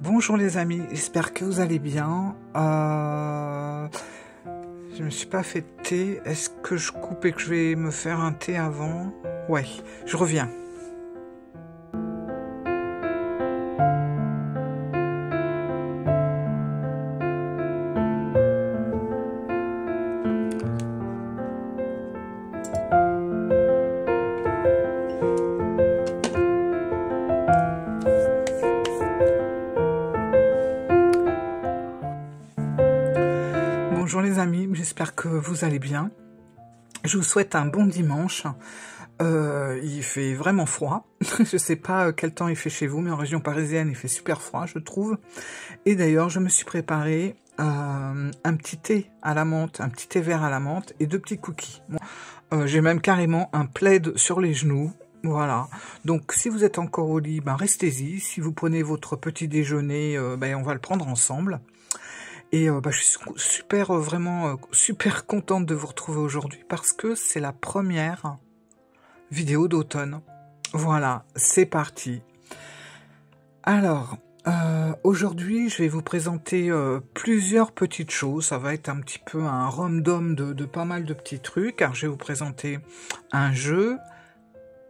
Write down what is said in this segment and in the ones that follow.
Bonjour les amis, j'espère que vous allez bien. Je me suis pas fait de thé. Est-ce que je coupe et que je vais me faire un thé avant? Ouais, je reviens. Bonjour les amis, j'espère que vous allez bien. Je vous souhaite un bon dimanche. Il fait vraiment froid. Je sais pas quel temps il fait chez vous, mais en région parisienne, il fait super froid, je trouve. Et d'ailleurs, je me suis préparé un petit thé à la menthe, un petit thé vert à la menthe et 2 petits cookies. Bon, j'ai même carrément un plaid sur les genoux. Voilà. Donc, si vous êtes encore au lit, ben restez-y. Si vous prenez votre petit déjeuner, ben on va le prendre ensemble. Et je suis super, vraiment super contente de vous retrouver aujourd'hui parce que c'est la première vidéo d'automne. Voilà, c'est parti. Alors, aujourd'hui, je vais vous présenter plusieurs petites choses. Ça va être un petit peu un random de pas mal de petits trucs. Car je vais vous présenter un jeu,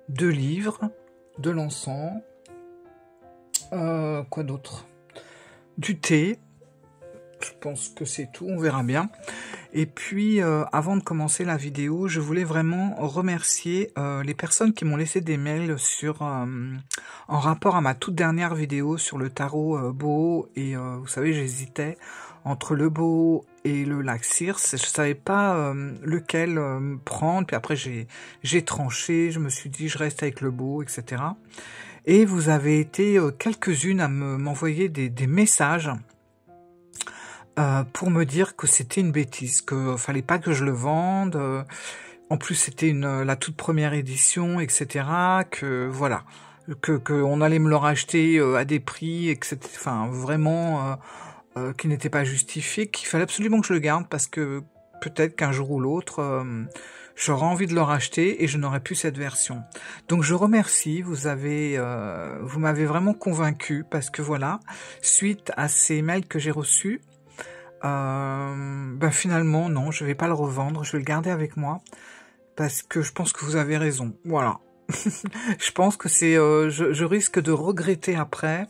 2 livres, de l'encens, quoi d'autre? Du thé. Je pense que c'est tout, on verra bien. Et puis, avant de commencer la vidéo, je voulais vraiment remercier les personnes qui m'ont laissé des mails sur, en rapport à ma toute dernière vidéo sur le tarot Boho. Et vous savez, j'hésitais entre le Boho et le lac Circe. Je savais pas lequel prendre. Puis après, j'ai tranché. Je me suis dit, je reste avec le Boho, etc. Et vous avez été quelques-unes à m'envoyer des messages. Pour me dire que c'était une bêtise, que fallait pas que je le vende. En plus, c'était la toute première édition, etc. Que voilà, que on allait me le racheter à des prix, etc. Enfin, vraiment, qui n'était pas justifié, qu'il fallait absolument que je le garde parce que peut-être qu'un jour ou l'autre, j'aurais envie de le racheter et je n'aurais plus cette version. Donc je remercie, vous m'avez vraiment convaincu parce que voilà, suite à ces mails que j'ai reçus. Finalement non, je vais pas le revendre, je vais le garder avec moi parce que je pense que vous avez raison. Voilà, je pense que c'est, je risque de regretter après.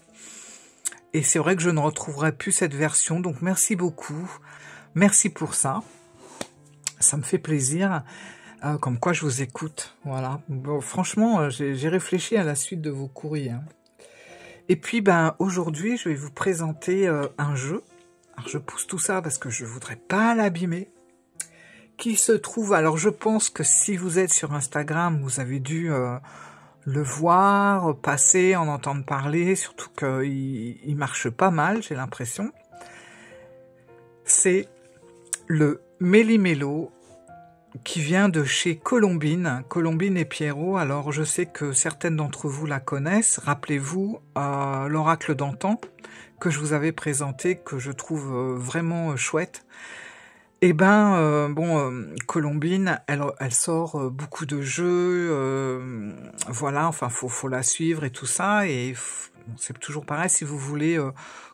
Et c'est vrai que je ne retrouverai plus cette version. Donc merci beaucoup, merci pour ça. Ça me fait plaisir. Comme quoi je vous écoute. Voilà. Bon, franchement, j'ai réfléchi à la suite de vos courriers. Hein. Et puis aujourd'hui, je vais vous présenter un jeu. Alors je pousse tout ça parce que je voudrais pas l'abîmer. Qui se trouve, alors je pense que si vous êtes sur Instagram, vous avez dû le voir, passer, en entendre parler, surtout qu'il marche pas mal, j'ai l'impression. C'est le Méli-Mélo qui vient de chez Colombine, Colombine et Pierrot. Alors je sais que certaines d'entre vous la connaissent. Rappelez-vous l'oracle d'antan que je vous avais présenté, que je trouve vraiment chouette. Et Colombine, elle sort beaucoup de jeux, voilà, enfin faut la suivre et tout ça, et c'est toujours pareil, si vous voulez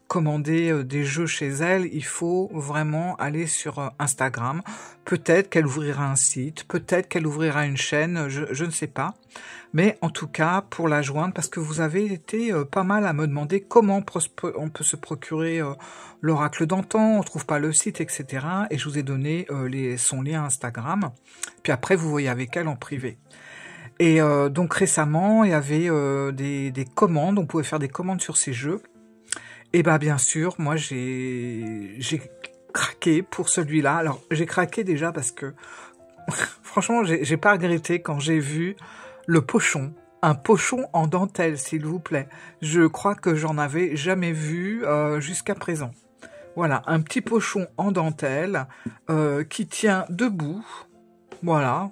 commander des jeux chez elle, il faut vraiment aller sur Instagram. Peut-être qu'elle ouvrira un site, peut-être qu'elle ouvrira une chaîne, je ne sais pas. Mais en tout cas, pour la joindre, parce que vous avez été pas mal à me demander comment on peut se procurer l'oracle d'antan, on trouve pas le site, etc. Et je vous ai donné son lien Instagram. Puis après, vous voyez avec elle en privé. Et donc récemment, il y avait des commandes, on pouvait faire des commandes sur ces jeux. Et bien sûr, moi j'ai craqué pour celui-là. Alors j'ai craqué déjà parce que franchement, j'ai pas regretté quand j'ai vu le pochon. Un pochon en dentelle, s'il vous plaît. Je crois que j'en avais jamais vu jusqu'à présent. Voilà, un petit pochon en dentelle qui tient debout. Voilà,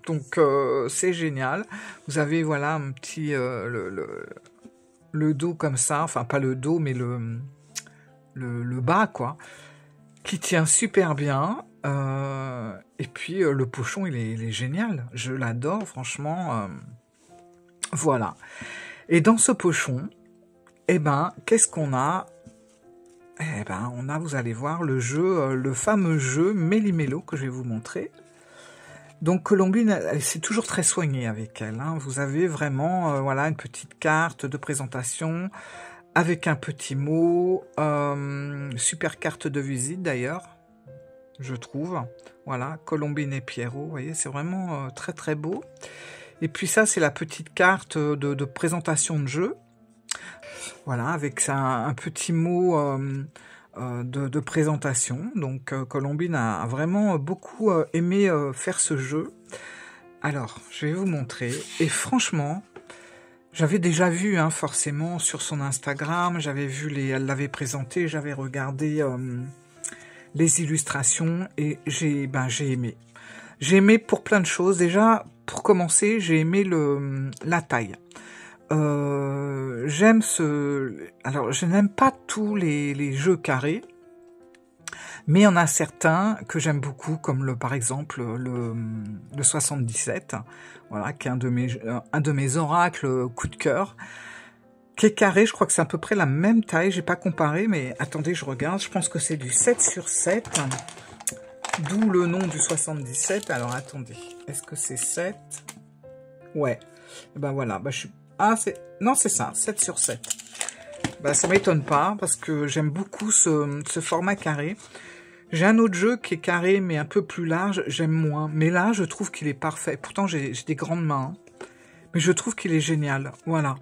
donc c'est génial. Vous avez voilà un petit le dos comme ça, enfin pas le dos mais le bas quoi, qui tient super bien. Et puis le pochon il est génial, je l'adore franchement. Voilà. Et dans ce pochon, qu'est-ce qu'on a? eh ben, on a, vous allez voir, le jeu, le fameux jeu Méli-Mélo que je vais vous montrer. Donc Colombine, c'est toujours très soigné avec elle. Hein. Vous avez vraiment, voilà, une petite carte de présentation avec un petit mot, super carte de visite d'ailleurs, je trouve. Voilà, Colombine et Pierrot, vous voyez, c'est vraiment très très beau. Et puis ça, c'est la petite carte de présentation de jeu. Voilà, avec un petit mot de présentation. Donc Colombine a vraiment beaucoup aimé faire ce jeu. Alors, je vais vous montrer. Et franchement, j'avais déjà vu, hein, forcément, sur son Instagram, j'avais vu elle l'avait présenté, j'avais regardé les illustrations et j'ai aimé. J'ai aimé pour plein de choses. Déjà, pour commencer, j'ai aimé la taille. J'aime alors, je n'aime pas tous les jeux carrés, mais il y en a certains que j'aime beaucoup, comme par exemple le 77, voilà, qui est un de mes oracles coup de cœur, qui est carré. Je crois que c'est à peu près la même taille. J'ai pas comparé, mais attendez, je regarde. Je pense que c'est du 7/7. D'où le nom du 77. Alors, attendez. Est-ce que c'est 7? Ouais. Et ben voilà. Bah, non, c'est ça. 7/7. Bah, ça m'étonne pas, parce que j'aime beaucoup ce format carré. J'ai un autre jeu qui est carré, mais un peu plus large. J'aime moins. Mais là, je trouve qu'il est parfait. Pourtant, j'ai des grandes mains. Hein. Mais je trouve qu'il est génial. Voilà.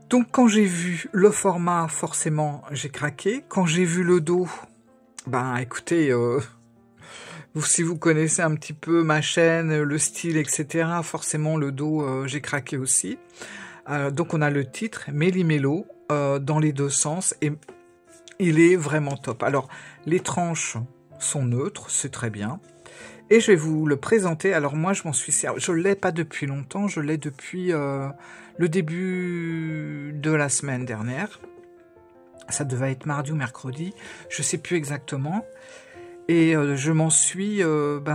Donc, quand j'ai vu le format, forcément, j'ai craqué. Quand j'ai vu le dos, ben, écoutez... si vous connaissez un petit peu ma chaîne, le style, etc., forcément le dos, j'ai craqué aussi. Donc on a le titre, Méli-Mélo, dans les deux sens, et il est vraiment top. Alors, les tranches sont neutres, c'est très bien. Et je vais vous le présenter. Alors moi, je m'en suis servi. Je ne l'ai pas depuis longtemps, je l'ai depuis le début de la semaine dernière. Ça devait être mardi ou mercredi, je ne sais plus exactement. Et je m'en suis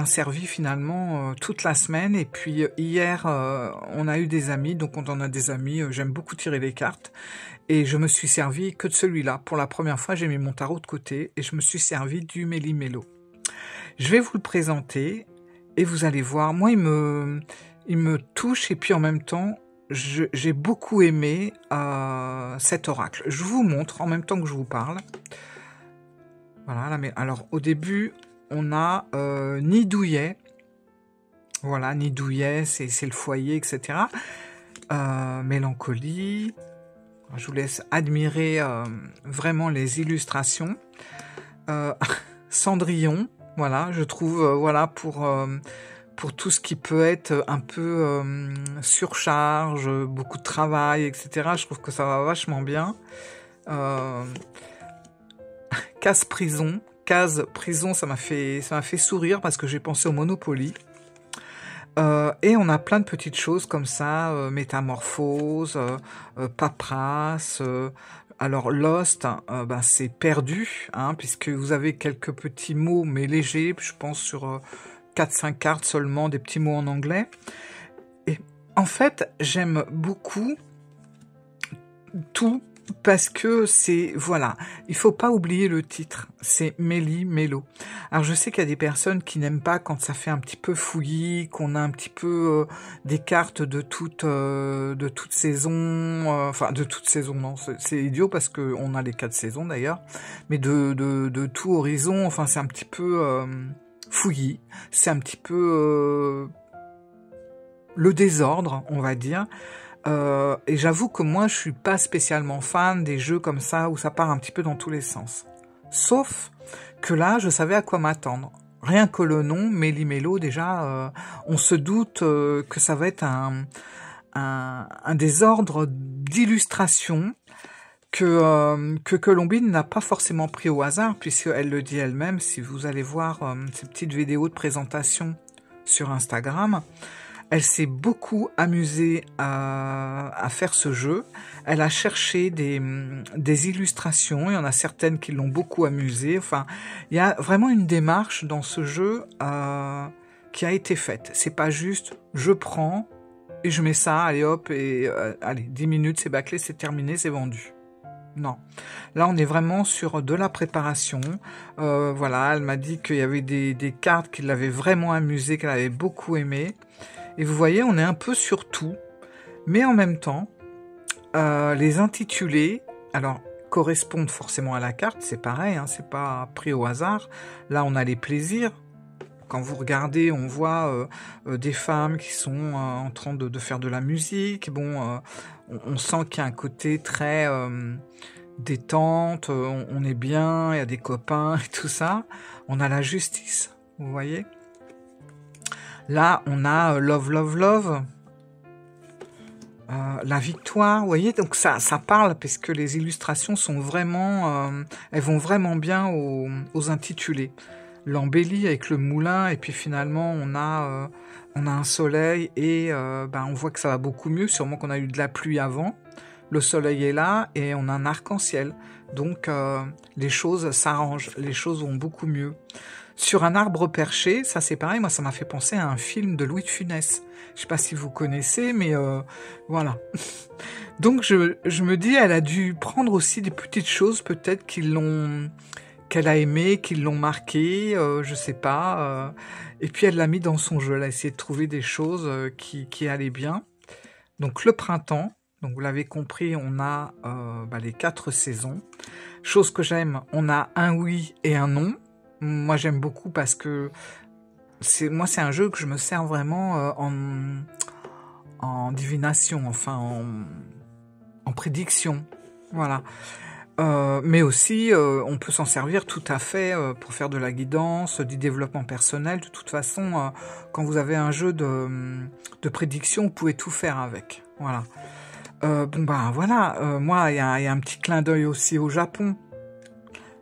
servi finalement toute la semaine. Et puis hier, on a eu des amis, donc on en a des amis. J'aime beaucoup tirer les cartes. Et je me suis servi que de celui-là. Pour la première fois, j'ai mis mon tarot de côté et je me suis servi du Méli-Mélo. Je vais vous le présenter et vous allez voir. Moi, il me touche et puis en même temps, j'ai beaucoup aimé cet oracle. Je vous montre en même temps que je vous parle. Voilà, là, mais alors au début, on a Nid Douillet. Voilà, Nid Douillet, c'est le foyer, etc. Mélancolie. Je vous laisse admirer vraiment les illustrations. Cendrillon, voilà, je trouve, voilà, pour tout ce qui peut être un peu surcharge, beaucoup de travail, etc. Je trouve que ça va vachement bien. Case prison, ça m'a fait sourire parce que j'ai pensé au Monopoly. Et on a plein de petites choses comme ça, métamorphose, paperasse. Alors Lost, c'est perdu, hein, puisque vous avez quelques petits mots, mais légers, je pense sur 4-5 cartes seulement, des petits mots en anglais. Et en fait, j'aime beaucoup tout, parce que c'est, voilà, il faut pas oublier le titre, c'est Méli-Mélo. Alors je sais qu'il y a des personnes qui n'aiment pas quand ça fait un petit peu fouillis, qu'on a un petit peu des cartes de toute saison, enfin de toute saison, non, c'est idiot parce que on a les 4 saisons d'ailleurs, mais de tout horizon, enfin c'est un petit peu fouillis, c'est un petit peu le désordre, on va dire. Et j'avoue que moi, je suis pas spécialement fan des jeux comme ça où ça part un petit peu dans tous les sens. Sauf que là, je savais à quoi m'attendre. Rien que le nom, Méli-Mélo, déjà, on se doute que ça va être un désordre d'illustration que Colombine n'a pas forcément pris au hasard, puisqu'elle le dit elle-même. Si vous allez voir ces petites vidéos de présentation sur Instagram, elle s'est beaucoup amusée à faire ce jeu. Elle a cherché des illustrations. Il y en a certaines qui l'ont beaucoup amusée. Enfin, il y a vraiment une démarche dans ce jeu qui a été faite. C'est pas juste je prends et je mets ça, allez hop, et allez, 10 minutes, c'est bâclé, c'est terminé, c'est vendu. non. Là, on est vraiment sur de la préparation. Voilà, elle m'a dit qu'il y avait des cartes qui l'avaient vraiment amusée, qu'elle avait beaucoup aimé. Et vous voyez, on est un peu sur tout. Mais en même temps, les intitulés, alors, correspondent forcément à la carte, c'est pareil, hein, c'est pas pris au hasard. Là, on a les plaisirs. Quand vous regardez, on voit des femmes qui sont en train de faire de la musique. Bon, on sent qu'il y a un côté très détente, on est bien, il y a des copains et tout ça. On a la justice, vous voyez. Là, on a love, love, love. La victoire, vous voyez, donc ça parle parce que les illustrations sont vraiment, elles vont vraiment bien aux intitulés. L'embellie avec le moulin et puis finalement on a un soleil et on voit que ça va beaucoup mieux, sûrement qu'on a eu de la pluie avant. Le soleil est là et on a un arc-en-ciel, donc les choses s'arrangent, les choses vont beaucoup mieux. Sur un arbre perché, ça c'est pareil, moi ça m'a fait penser à un film de Louis de Funès. Je sais pas si vous connaissez, mais voilà. Donc je me dis, elle a dû prendre aussi des petites choses peut-être qu'elle a aimé, qui l'ont marqué, je sais pas. Et puis elle l'a mis dans son jeu, elle a essayé de trouver des choses qui allaient bien. Donc le printemps, donc vous l'avez compris, on a les 4 saisons. Chose que j'aime, on a un oui et un non. Moi j'aime beaucoup parce que c'est un jeu que je me sers vraiment en divination, enfin en prédiction. Voilà. Mais aussi, on peut s'en servir tout à fait pour faire de la guidance, du développement personnel. De toute façon, quand vous avez un jeu de prédiction, vous pouvez tout faire avec. Voilà. Voilà. Moi, il y a un petit clin d'œil aussi au Japon.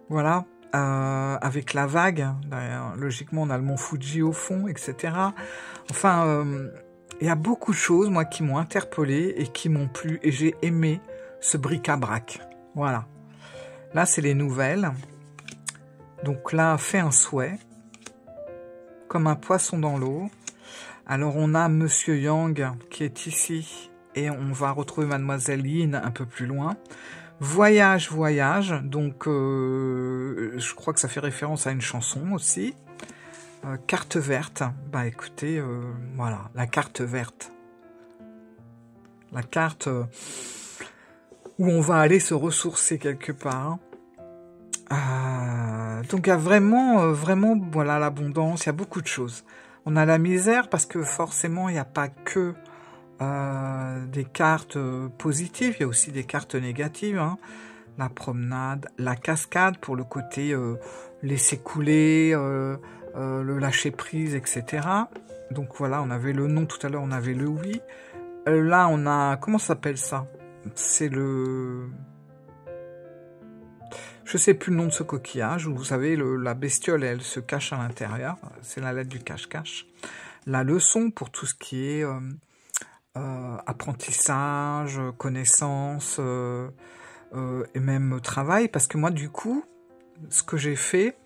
Voilà. Avec la vague. D'ailleurs, logiquement, on a le mont Fuji au fond, etc. Enfin, il y a beaucoup de choses, moi, qui m'ont interpellé et qui m'ont plu. Et j'ai aimé ce bric-à-brac. Voilà. Là, c'est les nouvelles. Donc là, fais un souhait. Comme un poisson dans l'eau. Alors, on a Monsieur Yang qui est ici. Et on va retrouver Mademoiselle Yin un peu plus loin. Voyage, voyage. Donc, je crois que ça fait référence à une chanson aussi. Carte verte. Bah, écoutez, voilà, la carte verte. La carte où on va aller se ressourcer quelque part. Donc il y a vraiment, voilà, l'abondance, il y a beaucoup de choses. On a la misère parce que forcément, il n'y a pas que des cartes positives, il y a aussi des cartes négatives. Hein. La promenade, la cascade pour le côté laisser couler, le lâcher prise, etc. Donc voilà, on avait le non tout à l'heure, on avait le oui. Là, on a, comment ça s'appelle ça? C'est le... Je sais plus le nom de ce coquillage, où vous savez, la bestiole, elle se cache à l'intérieur. C'est la lettre du cache-cache. La leçon pour tout ce qui est apprentissage, connaissance et même travail. Parce que moi, du coup, ce que j'ai fait,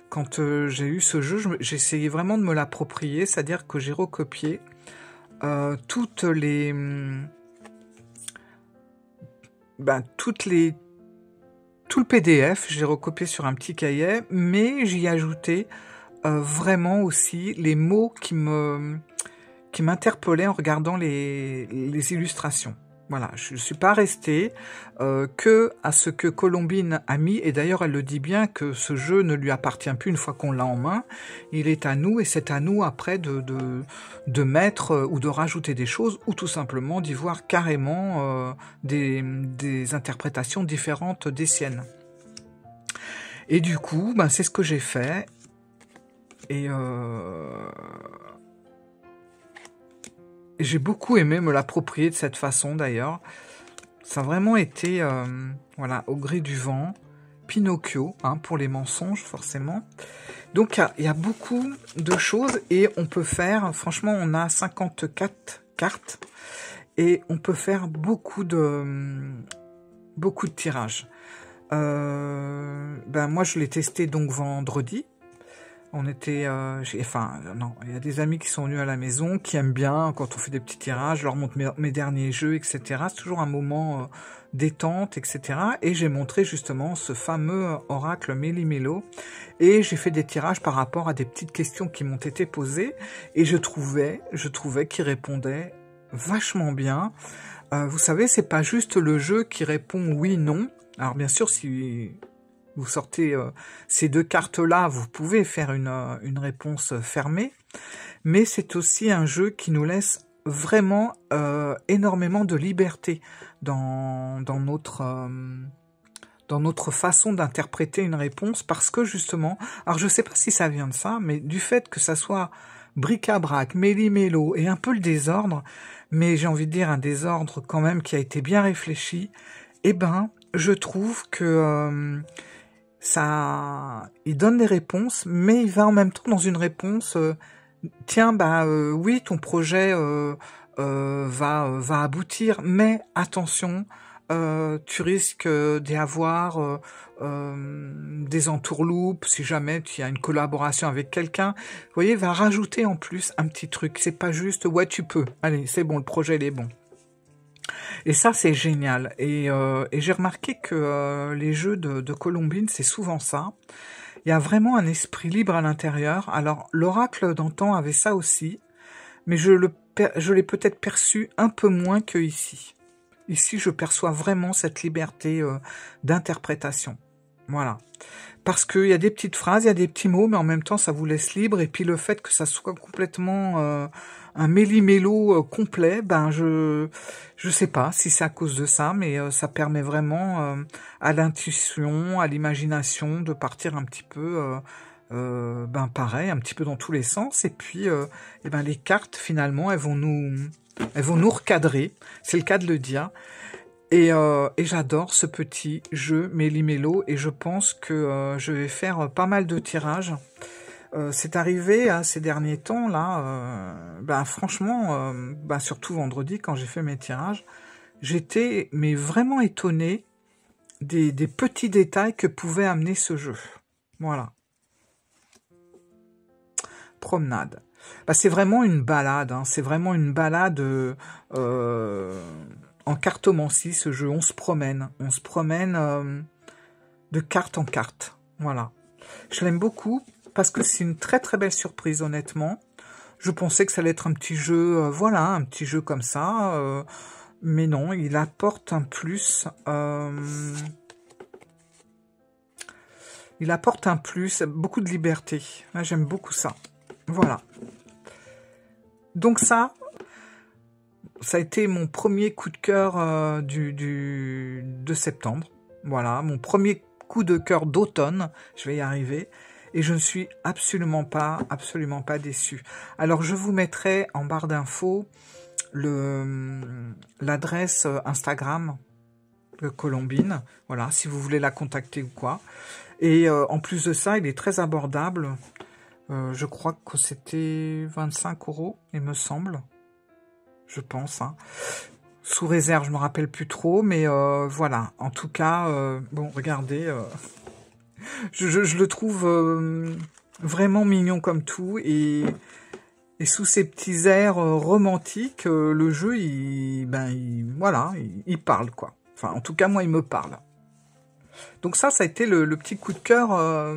quand j'ai eu ce jeu, j'ai essayé vraiment de me l'approprier, c'est-à-dire que j'ai recopié tout le PDF, j'ai recopié sur un petit cahier, mais j'y ai ajouté vraiment aussi les mots qui m'interpellaient en regardant les illustrations. Voilà, je ne suis pas restée que à ce que Colombine a mis, et d'ailleurs elle le dit bien que ce jeu ne lui appartient plus une fois qu'on l'a en main, il est à nous, et c'est à nous après de mettre ou de rajouter des choses, ou tout simplement d'y voir carrément des interprétations différentes des siennes. Et du coup, c'est ce que j'ai fait, et j'ai beaucoup aimé me l'approprier de cette façon d'ailleurs. Ça a vraiment été, voilà, au gré du vent, Pinocchio, hein, pour les mensonges forcément. Donc il y a beaucoup de choses et on peut faire, franchement on a 54 cartes et on peut faire beaucoup de tirages. Moi je l'ai testé donc vendredi. On était, enfin, non, il y a des amis qui sont venus à la maison, qui aiment bien quand on fait des petits tirages, je leur montre mes derniers jeux, etc. C'est toujours un moment détente, etc. Et j'ai montré justement ce fameux oracle Méli-Mélo, et j'ai fait des tirages par rapport à des petites questions qui m'ont été posées, et je trouvais qu'ils répondaient vachement bien. Vous savez, c'est pas juste le jeu qui répond oui, non. Alors bien sûr, si vous sortez ces deux cartes-là, vous pouvez faire une réponse fermée, mais c'est aussi un jeu qui nous laisse vraiment énormément de liberté dans notre façon d'interpréter une réponse, parce que justement, alors je sais pas si ça vient de ça, mais du fait que ça soit bric-à-brac, méli-mélo et un peu le désordre, mais j'ai envie de dire un désordre quand même qui a été bien réfléchi, eh ben, je trouve que il donne des réponses, mais il va en même temps dans une réponse, tiens, oui, ton projet va aboutir, mais attention, tu risques d'y avoir des entourloupes si jamais tu as une collaboration avec quelqu'un. Vous voyez, va rajouter en plus un petit truc. C'est pas juste, ouais, tu peux. Allez, c'est bon, le projet, il est bon. Et ça, c'est génial. Et j'ai remarqué que les jeux de Colombine, c'est souvent ça. Il y a vraiment un esprit libre à l'intérieur. Alors, l'oracle d'antan avait ça aussi, mais je l'ai peut-être perçu un peu moins que ici. Ici, je perçois vraiment cette liberté d'interprétation. Voilà. Parce qu'il y a des petites phrases, il y a des petits mots, mais en même temps, ça vous laisse libre. Et puis, le fait que ça soit complètement un méli-mélo complet, ben, je sais pas si c'est à cause de ça, mais ça permet vraiment à l'intuition, à l'imagination de partir un petit peu, ben, pareil, un petit peu dans tous les sens. Et puis, eh ben, les cartes, finalement, elles vont nous recadrer. C'est le cas de le dire. Et j'adore ce petit jeu Méli-Mélo, et je pense que je vais faire pas mal de tirages. C'est arrivé ces derniers temps là, franchement, surtout vendredi quand j'ai fait mes tirages, j'étais mais vraiment étonné des petits détails que pouvait amener ce jeu. Voilà. Promenade. C'est vraiment une balade, hein, c'est vraiment une balade en cartomancie, ce jeu. On se promène de carte en carte. Voilà. Je l'aime beaucoup parce que c'est une très très belle surprise, honnêtement. Je pensais que ça allait être un petit jeu, voilà, un petit jeu comme ça, mais non, il apporte un plus. Il apporte un plus, beaucoup de liberté. Là, j'aime beaucoup ça. Voilà. Donc ça a été mon premier coup de cœur de septembre. Voilà, mon premier coup de cœur d'automne. Je vais y arriver. Et je ne suis absolument pas déçue. Alors, je vous mettrai en barre d'infos l'adresse Instagram de Colombine. Voilà, si vous voulez la contacter ou quoi. Et en plus de ça, il est très abordable. Je crois que c'était 25 €, il me semble. Je pense, hein. Sous réserve, je me rappelle plus trop, mais voilà. En tout cas, bon, regardez, je le trouve vraiment mignon comme tout, et sous ces petits airs romantiques, le jeu, voilà, il parle, quoi. Enfin, en tout cas, moi, il me parle. Donc ça a été le petit coup de cœur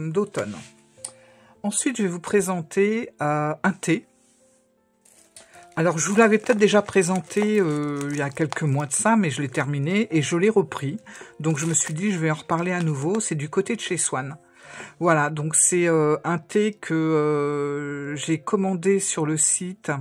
d'automne. Ensuite, je vais vous présenter un thé. Alors, je vous l'avais peut-être déjà présenté il y a quelques mois de ça, mais je l'ai terminé et je l'ai repris. Donc, je me suis dit, je vais en reparler à nouveau. C'est du côté de chez Swan. Voilà, donc c'est un thé que j'ai commandé sur le site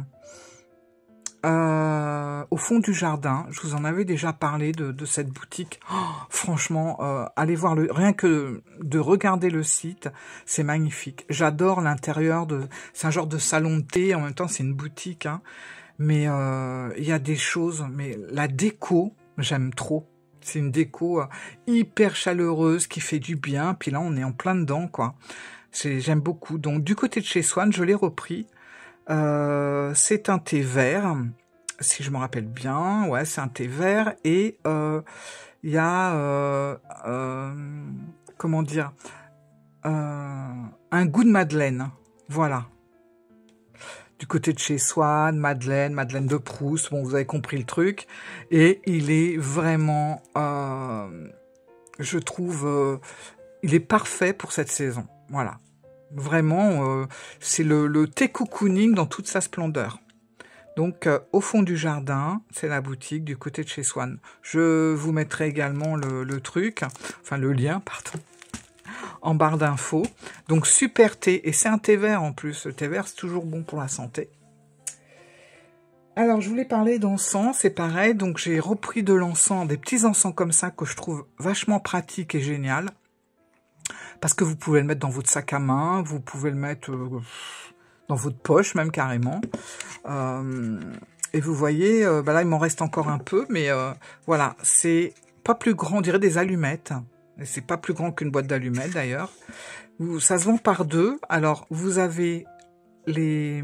au fond du jardin. Je vous en avais déjà parlé de cette boutique. Oh, franchement, allez voir rien que de regarder le site, c'est magnifique. J'adore l'intérieur c'est un genre de salon de thé, en même temps c'est une boutique, hein. Mais il y a des choses, mais la déco, j'aime trop. C'est une déco hyper chaleureuse qui fait du bien. Puis là, on est en plein dedans, quoi. J'aime beaucoup. Donc, du côté de chez Swan, je l'ai repris. C'est un thé vert, si je me rappelle bien. Ouais, c'est un thé vert. Et il y a, comment dire, un goût de madeleine. Voilà. Du côté de chez Swan, Madeleine de Proust, bon, vous avez compris le truc. Et il est vraiment, je trouve, il est parfait pour cette saison. Voilà. Vraiment, c'est le thé cocooning dans toute sa splendeur. Donc, au fond du jardin, c'est la boutique du côté de chez Swan. Je vous mettrai également le truc, enfin le lien, pardon, en barre d'infos. Donc, super thé. Et c'est un thé vert en plus. Le thé vert, c'est toujours bon pour la santé. Alors, je voulais parler d'encens. C'est pareil. Donc, j'ai repris de l'encens, des petits encens comme ça que je trouve vachement pratique et génial. Parce que vous pouvez le mettre dans votre sac à main. Vous pouvez le mettre dans votre poche, même carrément. Et vous voyez, bah là, il m'en reste encore un peu. Mais voilà, c'est pas plus grand, on dirait des allumettes. C'est pas plus grand qu'une boîte d'allumettes d'ailleurs. Ça se vend par deux. Alors vous avez les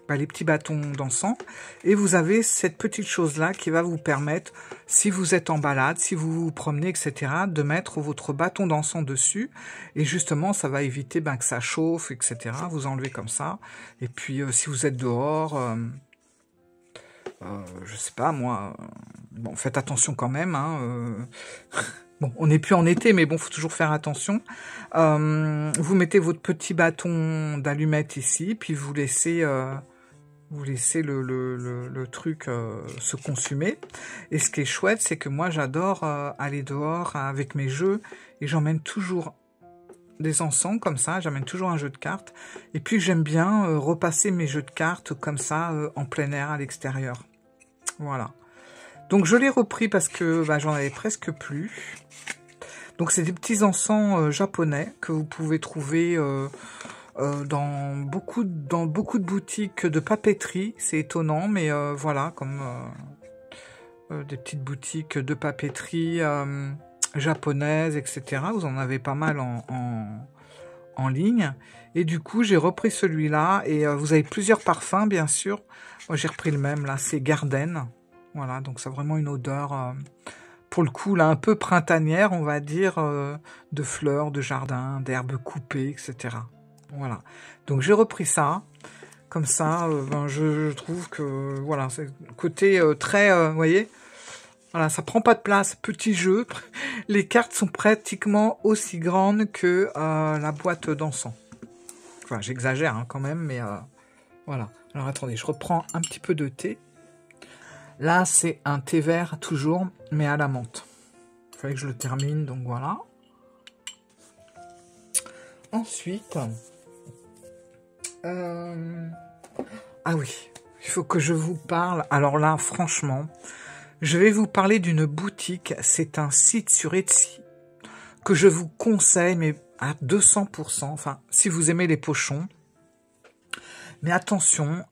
petits bâtons d'encens et vous avez cette petite chose là qui va vous permettre, si vous êtes en balade, si vous vous promenez, etc., de mettre votre bâton d'encens dessus et justement ça va éviter que ça chauffe, etc. Vous enlevez comme ça et puis si vous êtes dehors, je sais pas moi, bon faites attention quand même, hein, bon, on n'est plus en été, mais bon, faut toujours faire attention. Vous mettez votre petit bâton d'allumette ici, puis vous laissez le truc se consumer. Et ce qui est chouette, c'est que moi, j'adore aller dehors avec mes jeux, et j'emmène toujours des encens comme ça, j'amène toujours un jeu de cartes. Et puis, j'aime bien repasser mes jeux de cartes comme ça, en plein air, à l'extérieur. Voilà. Donc je l'ai repris parce que j'en avais presque plus. Donc c'est des petits encens japonais que vous pouvez trouver dans beaucoup de boutiques de papeterie. C'est étonnant, mais voilà, comme des petites boutiques de papeterie japonaises, etc. Vous en avez pas mal en ligne. Et du coup, j'ai repris celui-là. Et vous avez plusieurs parfums, bien sûr. Moi, j'ai repris le même, là. C'est Garden. Voilà, donc c'est vraiment une odeur, pour le coup, là, un peu printanière, on va dire, de fleurs, de jardin, d'herbes coupées, etc. Voilà. Donc, j'ai repris ça. Comme ça, je trouve que, voilà, c'est le côté très, vous voyez, voilà, ça prend pas de place, petit jeu. Les cartes sont pratiquement aussi grandes que la boîte d'encens. Enfin, j'exagère hein, quand même, mais voilà. Alors, attendez, je reprends un petit peu de thé. Là, c'est un thé vert, toujours, mais à la menthe. Il fallait que je le termine, donc voilà. Ensuite... ah oui, il faut que je vous parle. Alors là, franchement, je vais vous parler d'une boutique. C'est un site sur Etsy que je vous conseille, mais à 200%. Enfin, si vous aimez les pochons. Mais attention,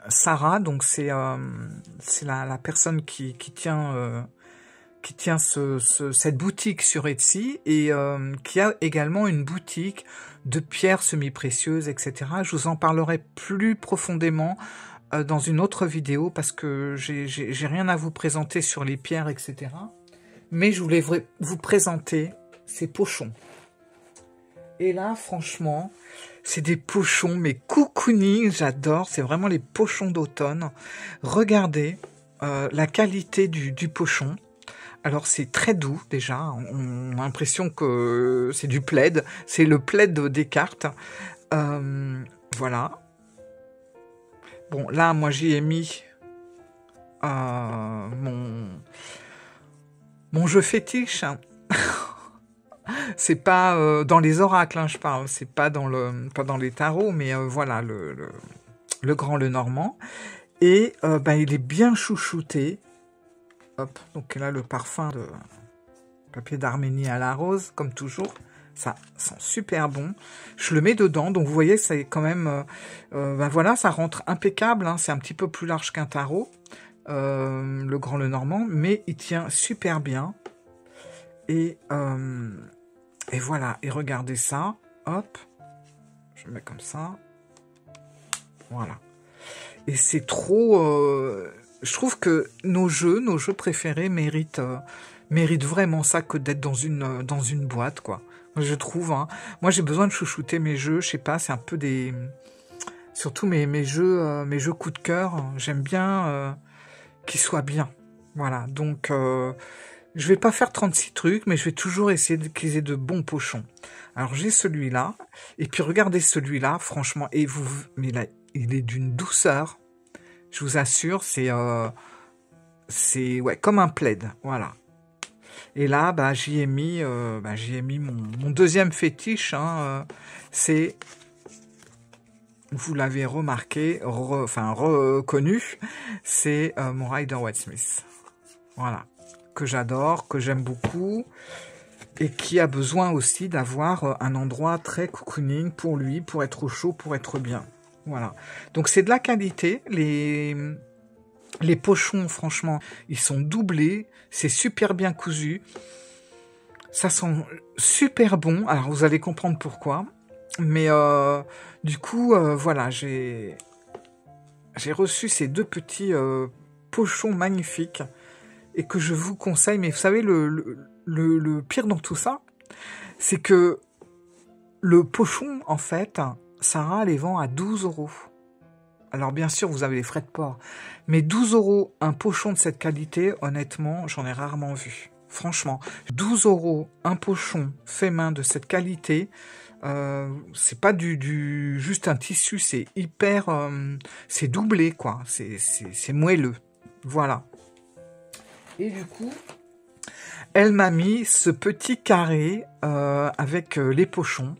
Sarah, donc c'est la personne qui tient cette boutique sur Etsy et qui a également une boutique de pierres semi-précieuses, etc. Je vous en parlerai plus profondément dans une autre vidéo parce que j'ai rien à vous présenter sur les pierres, etc. Mais je voulais vous présenter ces pochons. Et là, franchement, c'est des pochons, mais cocooning, j'adore. C'est vraiment les pochons d'automne. Regardez la qualité du pochon. Alors, c'est très doux, déjà. On a l'impression que c'est du plaid. C'est le plaid des cartes. Voilà. Bon, là, moi, j'y ai mis mon jeu fétiche. C'est pas dans les oracles, hein, je parle. C'est pas dans les tarots, mais voilà, le grand Lenormand. Et il est bien chouchouté. Hop, donc là, le parfum de papier d'Arménie à la rose, comme toujours. Ça sent super bon. Je le mets dedans, donc vous voyez, c'est quand même... voilà, ça rentre impeccable. Hein, c'est un petit peu plus large qu'un tarot, le grand Lenormand, mais il tient super bien. Et voilà, et regardez ça. Hop, je le mets comme ça. Voilà. Et c'est trop... je trouve que nos jeux préférés méritent vraiment ça que d'être dans une boîte, quoi. je trouve. Hein. Moi, j'ai besoin de chouchouter mes jeux. Je sais pas, c'est un peu des... Surtout mes jeux coup de cœur. J'aime bien qu'ils soient bien. Voilà, donc je vais pas faire 36 trucs, mais je vais toujours essayer qu'ils aient de bons pochons. Alors j'ai celui-là, et puis regardez celui-là, franchement, mais là, il est d'une douceur. Je vous assure, c'est ouais, comme un plaid, voilà. Et là, bah, j'y ai mis mon deuxième fétiche, hein, c'est, vous l'avez remarqué, reconnu, c'est mon Rider-Waite-Smith. Voilà, que j'adore, que j'aime beaucoup, et qui a besoin aussi d'avoir un endroit très cocooning pour lui, pour être au chaud, pour être bien. Voilà, donc c'est de la qualité, les pochons, franchement, ils sont doublés, c'est super bien cousu, ça sent super bon, alors vous allez comprendre pourquoi, mais du coup, voilà, j'ai reçu ces deux petits pochons magnifiques, et que je vous conseille, mais vous savez, le pire dans tout ça, c'est que le pochon, en fait, Sarah les vend à 12 €. Alors bien sûr, vous avez les frais de port, mais 12 €, un pochon de cette qualité, honnêtement, j'en ai rarement vu. Franchement, 12 € un pochon fait main de cette qualité, c'est pas juste un tissu, c'est hyper, c'est doublé quoi, c'est moelleux, voilà. Et du coup, elle m'a mis ce petit carré avec les pochons.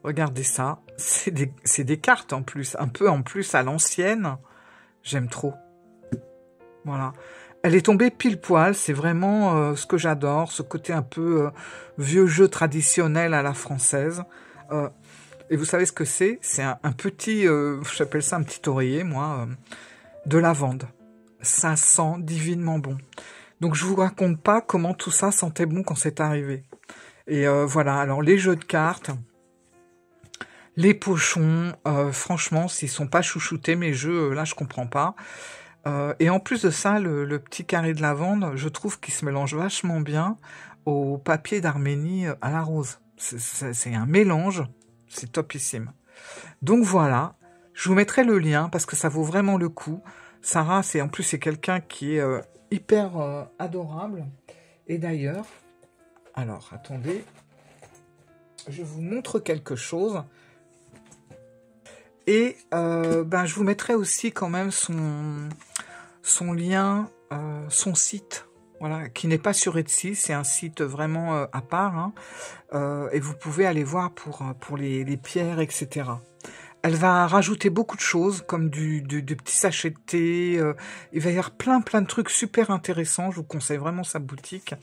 Regardez ça, c'est des cartes en plus, un peu en plus à l'ancienne. J'aime trop. Voilà. Elle est tombée pile poil, c'est vraiment ce que j'adore, ce côté un peu vieux jeu traditionnel à la française. Et vous savez ce que c'est? C'est un petit, j'appelle ça un petit oreiller, moi, de lavande. Ça sent divinement bon. Donc je vous raconte pas comment tout ça sentait bon quand c'est arrivé. Et voilà, alors les jeux de cartes, les pochons, franchement, s'ils sont pas chouchoutés, mes jeux, là je comprends pas. Et en plus de ça, le petit carré de lavande, je trouve qu'il se mélange vachement bien au papier d'Arménie à la rose. C'est un mélange, c'est topissime. Donc voilà, je vous mettrai le lien parce que ça vaut vraiment le coup. Sarah, en plus, c'est quelqu'un qui est hyper adorable. Et d'ailleurs, alors, attendez, je vous montre quelque chose. Et je vous mettrai aussi quand même son lien, son site, voilà, qui n'est pas sur Etsy, c'est un site vraiment à part. Hein, et vous pouvez aller voir pour les pierres, etc. Elle va rajouter beaucoup de choses, comme du petit sachet de thé. Il va y avoir plein de trucs super intéressants. Je vous conseille vraiment sa boutique.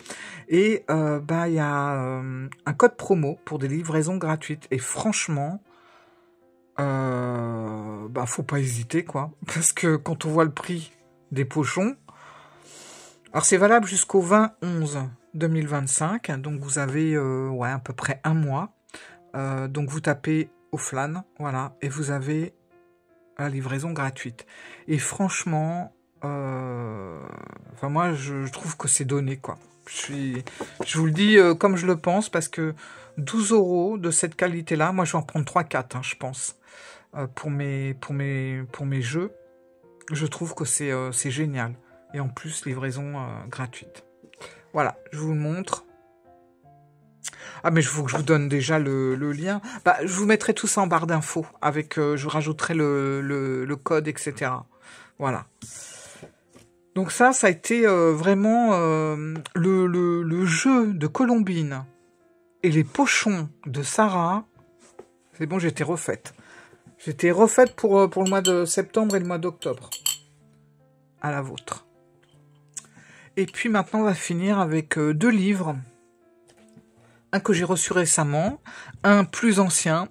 Et il y a un code promo pour des livraisons gratuites. Et franchement, faut pas hésiter, quoi. Parce que quand on voit le prix des pochons, alors c'est valable jusqu'au 20-11-2025. Donc vous avez à peu près un mois. Donc vous tapez au flan, voilà, et vous avez la livraison gratuite. Et franchement, moi, je trouve que c'est donné, quoi. Je vous le dis comme je le pense, parce que 12 € de cette qualité-là, moi, je vais en prendre 3-4, hein, je pense, pour mes jeux. Je trouve que c'est génial. Et en plus, livraison gratuite. Voilà, je vous le montre. Ah, mais il faut que je vous donne déjà le lien. Je vous mettrai tout ça en barre d'infos. Je rajouterai le code, etc. Voilà. Donc ça a été vraiment le jeu de Colombine et les pochons de Sarah. C'est bon, j'étais refaite. J'étais refaite pour le mois de septembre et le mois d'octobre. À la vôtre. Et puis maintenant, on va finir avec 2 livres. Un que j'ai reçu récemment, un plus ancien,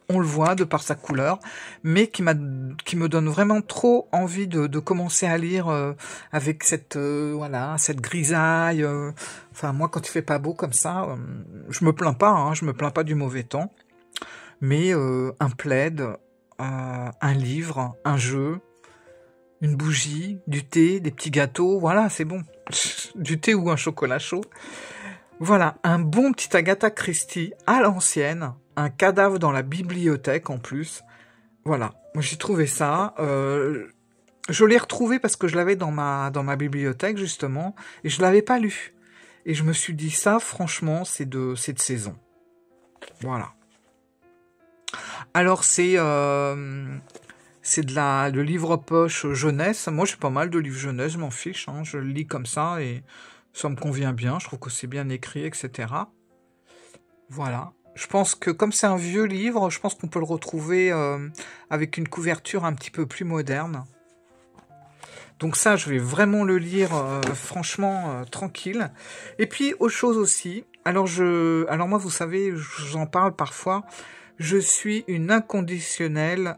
on le voit de par sa couleur, mais qui me donne vraiment trop envie de commencer à lire avec cette grisaille. Enfin, moi, quand il fait pas beau comme ça, je me plains pas, hein, je me plains pas du mauvais temps, mais un plaid, un livre, un jeu, une bougie, du thé, des petits gâteaux, voilà, c'est bon. Du thé ou un chocolat chaud. Voilà, un bon petit Agatha Christie à l'ancienne, un cadavre dans la bibliothèque en plus. Voilà, moi j'ai trouvé ça. Je l'ai retrouvé parce que je l'avais dans ma bibliothèque justement, et je l'avais pas lu. Et je me suis dit ça, franchement, c'est de saison. Voilà. Alors c'est le livre poche jeunesse. Moi j'ai pas mal de livres jeunesse, je m'en fiche, hein. Je le lis comme ça et ça me convient bien. Je trouve que c'est bien écrit, etc. Voilà. Je pense que comme c'est un vieux livre, je pense qu'on peut le retrouver avec une couverture un petit peu plus moderne. Donc ça, je vais vraiment le lire franchement tranquille. Et puis, autre chose aussi. Alors moi, vous savez, je vous en parle parfois. Je suis une inconditionnelle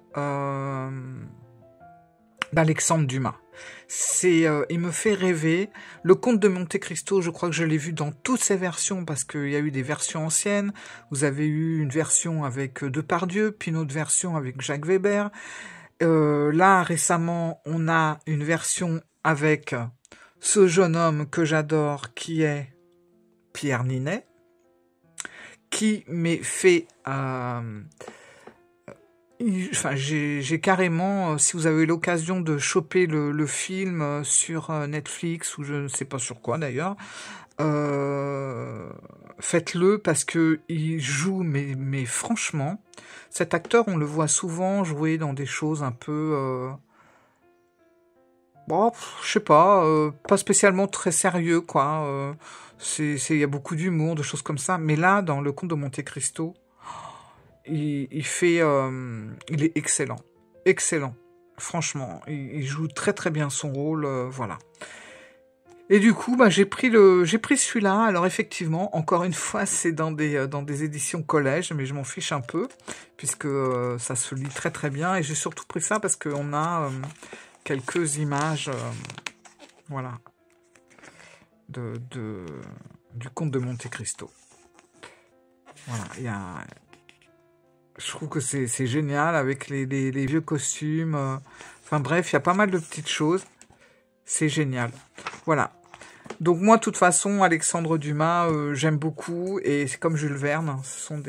d'Alexandre Dumas. Il me fait rêver. Le Comte de Monte Cristo, je crois que je l'ai vu dans toutes ses versions parce qu'il y a eu des versions anciennes. Vous avez eu une version avec Depardieu, puis une autre version avec Jacques Weber. Là, récemment, on a une version avec ce jeune homme que j'adore, qui est Pierre Ninet, qui m'est fait... j'ai carrément, si vous avez l'occasion de choper le film sur Netflix, ou je ne sais pas sur quoi d'ailleurs, faites-le parce que il joue, mais franchement, cet acteur, on le voit souvent jouer dans des choses un peu, bon, je sais pas spécialement très sérieux, quoi. Il y a beaucoup d'humour, de choses comme ça, mais là, dans Le Comte de Monte Cristo, il est excellent, excellent. Franchement, il joue très très bien son rôle, voilà. Et du coup, j'ai pris celui-là. Alors effectivement, encore une fois, c'est dans des éditions collège, mais je m'en fiche un peu puisque ça se lit très très bien. Et j'ai surtout pris ça parce qu'on a quelques images, voilà, du Comte de Monte Cristo. Voilà, je trouve que c'est génial avec les vieux costumes. Enfin bref, il y a pas mal de petites choses. C'est génial. Voilà. Donc moi, de toute façon, Alexandre Dumas, j'aime beaucoup. Et c'est comme Jules Verne. Ce sont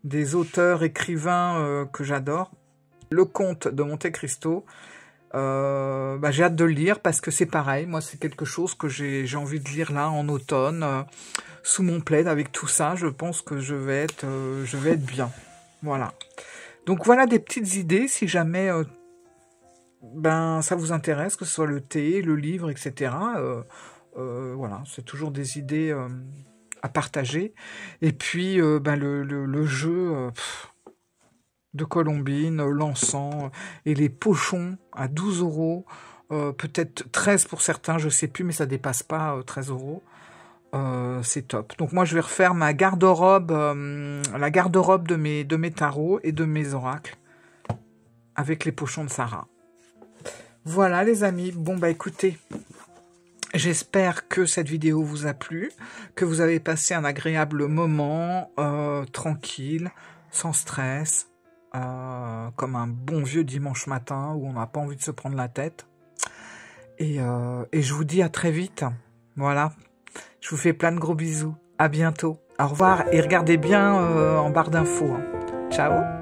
des auteurs, écrivains que j'adore. Le Comte de Monte Cristo, j'ai hâte de le lire parce que c'est pareil. Moi, c'est quelque chose que j'ai envie de lire là en automne. Sous mon plaid avec tout ça, je pense que je vais être bien. Voilà. Donc voilà des petites idées si jamais ça vous intéresse, que ce soit le thé, le livre, etc. Voilà, c'est toujours des idées à partager. Et puis le jeu de Colombine, l'encens et les pochons à 12 €, peut-être 13 pour certains, je sais plus, mais ça dépasse pas 13 €. C'est top. Donc moi je vais refaire ma garde-robe, la garde-robe de mes tarots et de mes oracles avec les pochons de Sarah. Voilà les amis. Bon écoutez, j'espère que cette vidéo vous a plu, que vous avez passé un agréable moment, tranquille, sans stress, comme un bon vieux dimanche matin où on n'a pas envie de se prendre la tête. Et je vous dis à très vite. Voilà. Je vous fais plein de gros bisous. À bientôt. Au revoir et regardez bien en barre d'infos. Hein. Ciao.